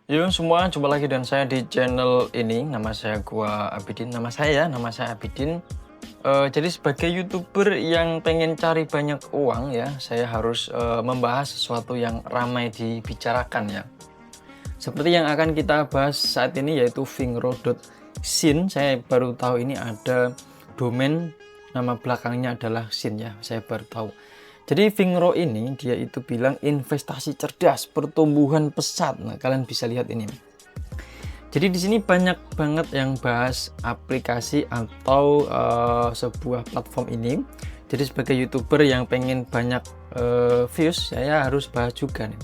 Yo semua, jumpa lagi dengan saya di channel ini. Nama saya Abidin. Nama saya Abidin. Jadi sebagai YouTuber yang pengen cari banyak uang ya, saya harus membahas sesuatu yang ramai dibicarakan ya. Seperti yang akan kita bahas saat ini yaitu fingrow.sin. Saya baru tahu ini ada domain nama belakangnya adalah sin ya. Saya baru tahu. Jadi Fingrow ini dia itu bilang investasi cerdas, pertumbuhan pesat. Nah, kalian bisa lihat ini. Jadi di sini banyak banget yang bahas aplikasi atau sebuah platform ini. Jadi sebagai YouTuber yang pengen banyak views, saya harus bahas juga nih.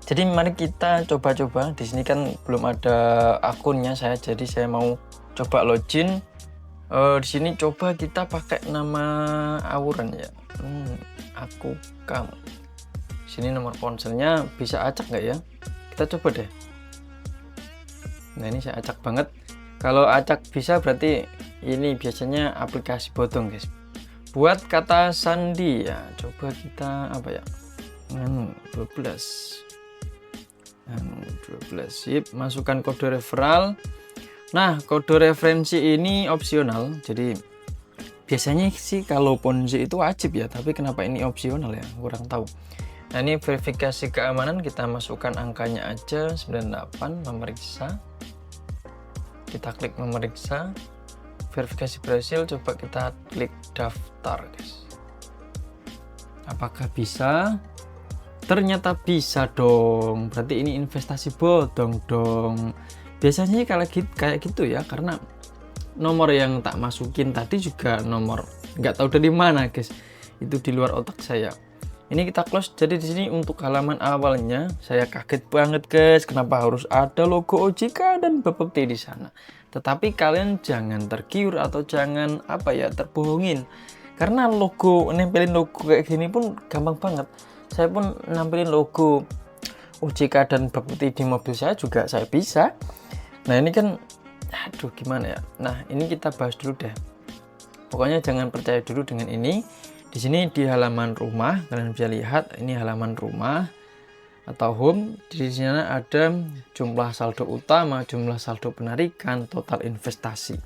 Jadi mari kita coba-coba. Di sini kan belum ada akunnya saya, jadi saya mau coba login. Di sini coba kita pakai nama awuran ya. Aku kamu. Sini nomor ponselnya bisa acak nggak ya? Kita coba deh. Nah ini saya acak banget. Kalau acak bisa berarti ini biasanya aplikasi bodong guys. Buat kata sandi ya, coba kita apa ya? 12 sip, masukkan kode referral. Nah kode referensi ini opsional, jadi biasanya sih kalau Ponzi itu wajib ya, tapi kenapa ini opsional ya, kurang tahu. Nah ini verifikasi keamanan, kita masukkan angkanya aja 98, memeriksa. Kita klik memeriksa, verifikasi berhasil. Coba kita klik daftar guys. Apakah bisa? Ternyata bisa dong, berarti ini investasi bodong dong. Biasanya kalau kayak gitu ya, karena nomor yang tak masukin tadi juga nomor nggak tahu dari mana guys, itu di luar otak saya. Ini kita close. Jadi di sini untuk halaman awalnya saya kaget banget guys, kenapa harus ada logo OJK dan Bapepti di sana. Tetapi kalian jangan tergiur atau jangan terbohongin, karena nempelin logo kayak gini pun gampang banget. Saya pun nampilin logo OJK dan Bapepti di mobil saya juga saya bisa. Nah ini kan aduh gimana ya. Nah ini kita bahas dulu deh. Pokoknya jangan percaya dulu dengan ini. Di sini di halaman rumah kalian bisa lihat ini halaman rumah atau home. Di sana ada jumlah saldo utama, jumlah saldo penarikan, total investasi.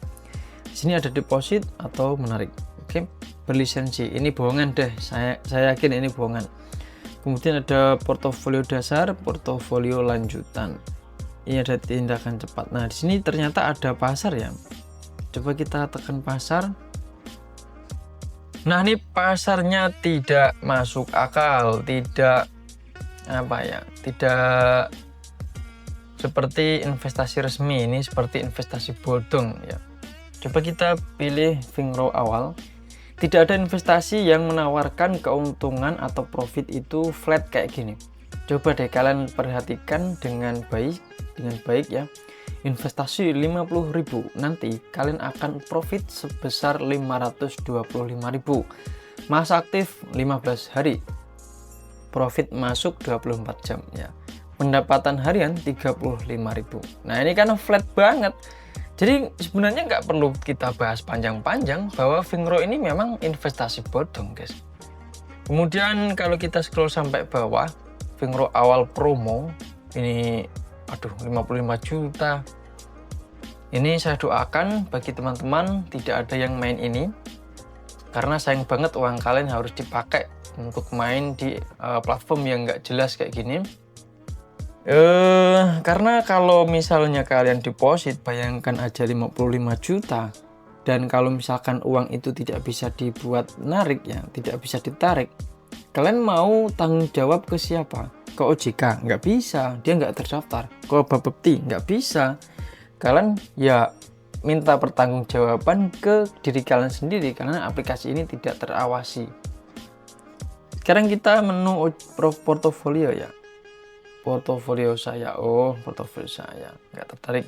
Di sini ada deposit atau menarik. Oke, berlisensi. Ini bohongan deh. Saya yakin ini bohongan. Kemudian ada portofolio dasar, portofolio lanjutan. Ini ada tindakan cepat. Nah, di sini ternyata ada pasar ya. Coba kita tekan pasar. Nah, ini pasarnya tidak masuk akal, tidak tidak seperti investasi resmi, ini seperti investasi bodong ya. Coba kita pilih Fingrow awal. Tidak ada investasi yang menawarkan keuntungan atau profit itu flat kayak gini. Coba deh kalian perhatikan dengan baik ya. Investasi 50.000, nanti kalian akan profit sebesar 525.000. Masa aktif 15 hari. Profit masuk 24 jam ya. Pendapatan harian 35.000. Nah, ini kan flat banget. Jadi sebenarnya nggak perlu kita bahas panjang-panjang bahwa Fingrow ini memang investasi bodong guys. Kemudian kalau kita scroll sampai bawah, Fingrow awal promo ini 55 juta. Ini saya doakan bagi teman-teman tidak ada yang main ini, karena sayang banget uang kalian harus dipakai untuk main di platform yang nggak jelas kayak gini. Karena kalau misalnya kalian deposit, bayangkan aja 55 juta, dan kalau misalkan uang itu tidak bisa dibuat narik ya, tidak bisa ditarik, kalian mau tanggung jawab ke siapa? Ke OJK? Nggak bisa, dia nggak terdaftar. Ke Bapepti? Nggak bisa. Kalian ya minta pertanggungjawaban ke diri kalian sendiri, karena aplikasi ini tidak terawasi. Sekarang kita menu portofolio ya. Portofolio saya, portofolio saya nggak tertarik.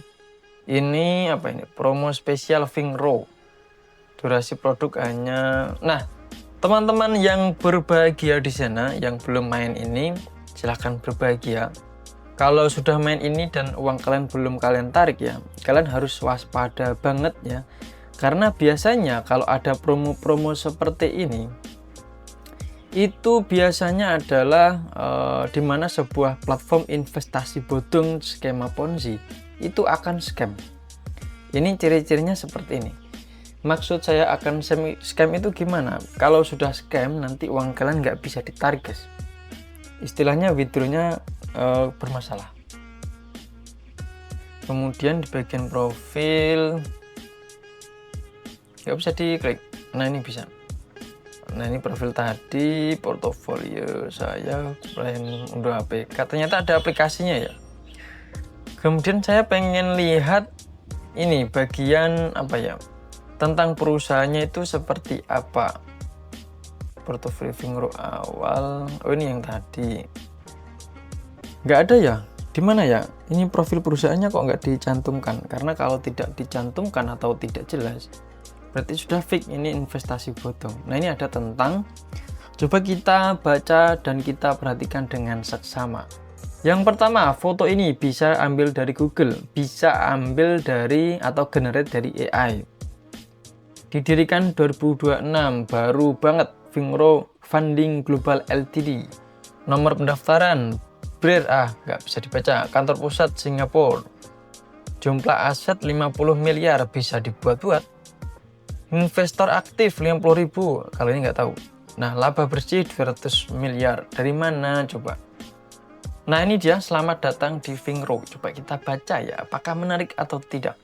Ini apa ini? Promo spesial Fingrow. Durasi produk hanya. Nah, teman-teman yang berbahagia di sana, yang belum main ini, silahkan berbahagia. Kalau sudah main ini dan uang kalian belum kalian tarik ya, kalian harus waspada banget ya. Karena biasanya kalau ada promo-promo seperti ini itu biasanya adalah di mana sebuah platform investasi bodong skema Ponzi itu akan scam. Ini ciri-cirinya seperti ini. Maksud saya akan scam itu gimana? Kalau sudah scam, nanti uang kalian nggak bisa ditarik, guys. Istilahnya withdrawnya bermasalah. Kemudian di bagian profil nggak bisa diklik. Nah ini bisa. Nah ini profil tadi, portofolio saya, plan unduh APK. Ternyata ada aplikasinya ya. Kemudian saya pengen lihat ini bagian apa ya, tentang perusahaannya itu seperti apa. Portofolio Fingrow awal. Oh ini yang tadi. Nggak ada ya? Di mana ya? Ini profil perusahaannya kok nggak dicantumkan? Karena kalau tidak dicantumkan atau tidak jelas, berarti sudah fake, ini investasi bodong. Nah ini ada tentang, coba kita baca dan kita perhatikan dengan seksama. Yang pertama, foto ini bisa ambil dari Google, bisa ambil dari atau generate dari AI. Didirikan 2026, baru banget, Fingrow Funding Global Ltd. Nomor pendaftaran BRIR, nggak bisa dibaca, kantor pusat Singapura. Jumlah aset 50 miliar, bisa dibuat-buat. Investor aktif 50.000, kalau ini nggak tahu. Nah, laba bersih 200 miliar, dari mana coba? Nah ini dia, selamat datang di Fingrow. Coba kita baca ya, apakah menarik atau tidak.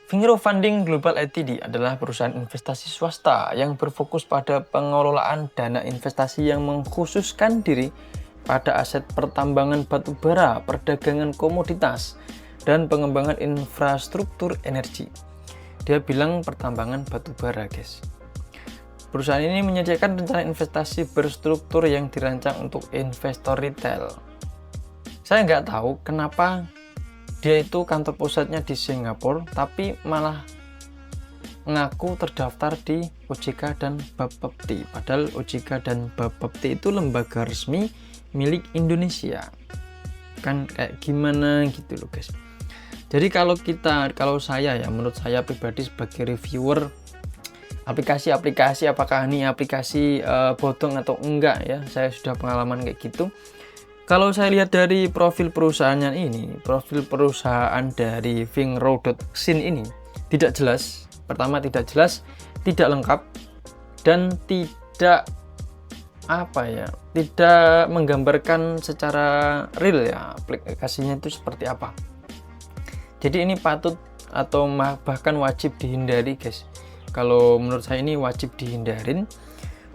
Fingrow Funding Global Ltd adalah perusahaan investasi swasta yang berfokus pada pengelolaan dana investasi yang mengkhususkan diri pada aset pertambangan batu bara, perdagangan komoditas, dan pengembangan infrastruktur energi. Dia bilang pertambangan batu bara, guys. Perusahaan ini menyediakan rencana investasi berstruktur yang dirancang untuk investor retail. Saya nggak tahu kenapa dia itu kantor pusatnya di Singapura, tapi malah ngaku terdaftar di OJK dan Bapepti. Padahal OJK dan Bapepti itu lembaga resmi milik Indonesia. Kan kayak gimana gitu loh, guys. Jadi kalau saya ya, menurut saya pribadi sebagai reviewer aplikasi-aplikasi, apakah ini aplikasi bodong atau enggak ya, saya sudah pengalaman kayak gitu. Kalau saya lihat dari profil perusahaannya ini, profil perusahaan dari Fingrow.xin ini tidak jelas. Pertama tidak jelas, tidak lengkap, dan tidak tidak menggambarkan secara real ya aplikasinya itu seperti apa. Jadi ini patut atau bahkan wajib dihindari, guys. Kalau menurut saya ini wajib dihindarin.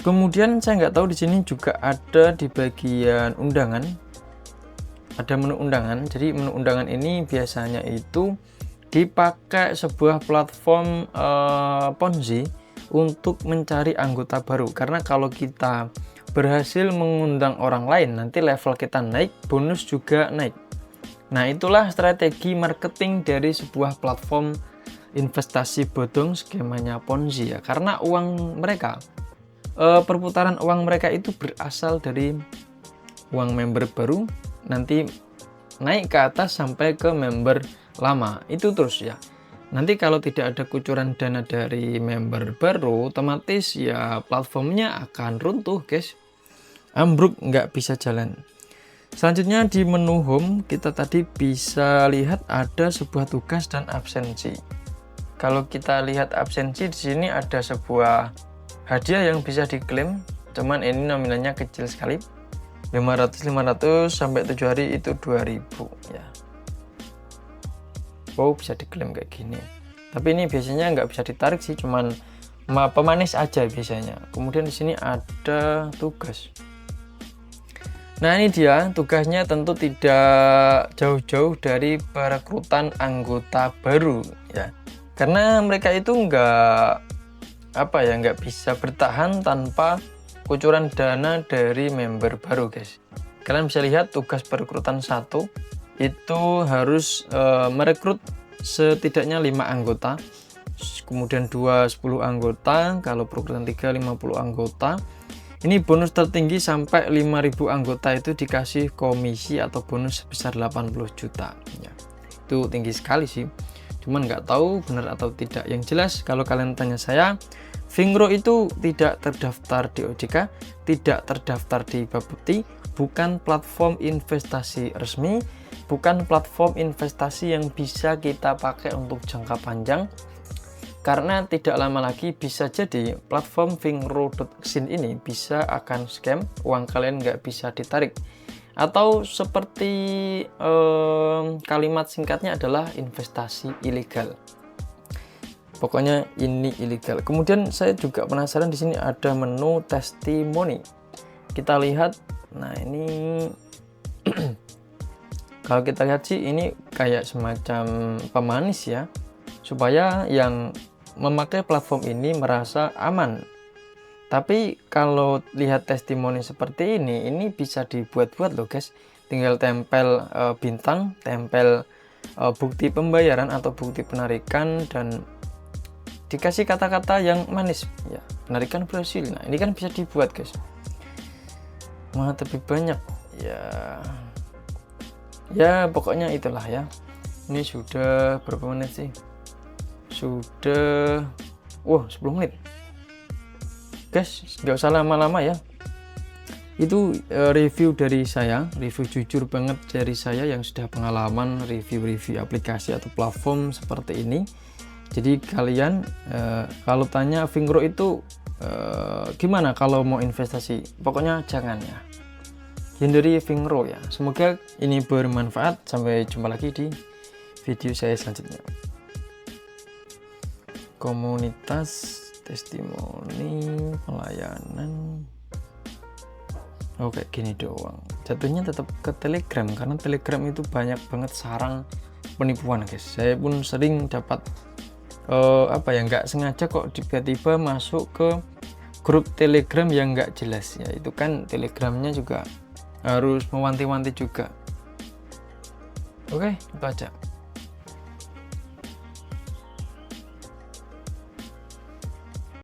Kemudian saya nggak tahu di sini juga ada di bagian undangan, ada menu undangan. Jadi menu undangan ini biasanya itu dipakai sebuah platform Ponzi untuk mencari anggota baru. Karena kalau kita berhasil mengundang orang lain, nanti level kita naik, bonus juga naik. Nah itulah strategi marketing dari sebuah platform investasi bodong skemanya Ponzi ya, karena uang mereka, perputaran uang mereka itu berasal dari uang member baru, nanti naik ke atas sampai ke member lama, itu terus ya. Nanti kalau tidak ada kucuran dana dari member baru, otomatis ya platformnya akan runtuh, guys, ambruk, nggak bisa jalan. Selanjutnya di menu home kita tadi bisa lihat ada sebuah tugas dan absensi. Kalau kita lihat absensi di sini ada sebuah hadiah yang bisa diklaim, cuman ini nominalnya kecil sekali, 500 sampai 7 hari itu 2000 ya. Wow, bisa diklaim kayak gini. Tapi ini biasanya nggak bisa ditarik sih, cuman pemanis aja biasanya. Kemudian di sini ada tugas. Nah ini dia tugasnya, tentu tidak jauh-jauh dari perekrutan anggota baru ya. Karena mereka itu nggak bisa bertahan tanpa kucuran dana dari member baru, guys. Kalian bisa lihat tugas perekrutan 1 itu harus merekrut setidaknya 5 anggota, kemudian 2 10 anggota, kalau perekrutan 3 50 anggota. Ini bonus tertinggi sampai 5.000 anggota itu dikasih komisi atau bonus sebesar 80 juta ya. Itu tinggi sekali sih, cuman nggak tahu benar atau tidak. Yang jelas kalau kalian tanya saya, Fingrow itu tidak terdaftar di OJK, tidak terdaftar di Bapepti, bukan platform investasi resmi, bukan platform investasi yang bisa kita pakai untuk jangka panjang. Karena tidak lama lagi bisa jadi platform fingrow.xin ini bisa akan scam, uang kalian nggak bisa ditarik. Atau seperti kalimat singkatnya adalah investasi ilegal. Pokoknya ini ilegal. Kemudian saya juga penasaran, di sini ada menu testimoni. Kita lihat, nah ini kalau kita lihat sih ini kayak semacam pemanis ya, supaya yang memakai platform ini merasa aman. Tapi kalau lihat testimoni seperti ini bisa dibuat-buat loh guys. Tinggal tempel bintang, tempel bukti pembayaran atau bukti penarikan, dan dikasih kata-kata yang manis ya, penarikan berhasil. Nah ini kan bisa dibuat guys. Mah tapi banyak ya pokoknya itulah ya. Ini sudah berapa menit sih? Sudah 10 menit guys, nggak usah lama-lama ya. Itu review dari saya, review jujur banget dari saya yang sudah pengalaman review aplikasi atau platform seperti ini. Jadi kalian kalau tanya Fingrow itu gimana kalau mau investasi, pokoknya jangan ya, hindari Fingrow ya. Semoga ini bermanfaat. Sampai jumpa lagi di video saya selanjutnya. Komunitas, testimoni, pelayanan, kayak gini doang. Jatuhnya tetap ke Telegram, karena Telegram itu banyak banget sarang penipuan guys. Saya pun sering dapat nggak sengaja kok tiba-tiba masuk ke grup Telegram yang nggak jelas ya. Itu kan Telegramnya juga harus mewanti-wanti juga. Oke, itu aja.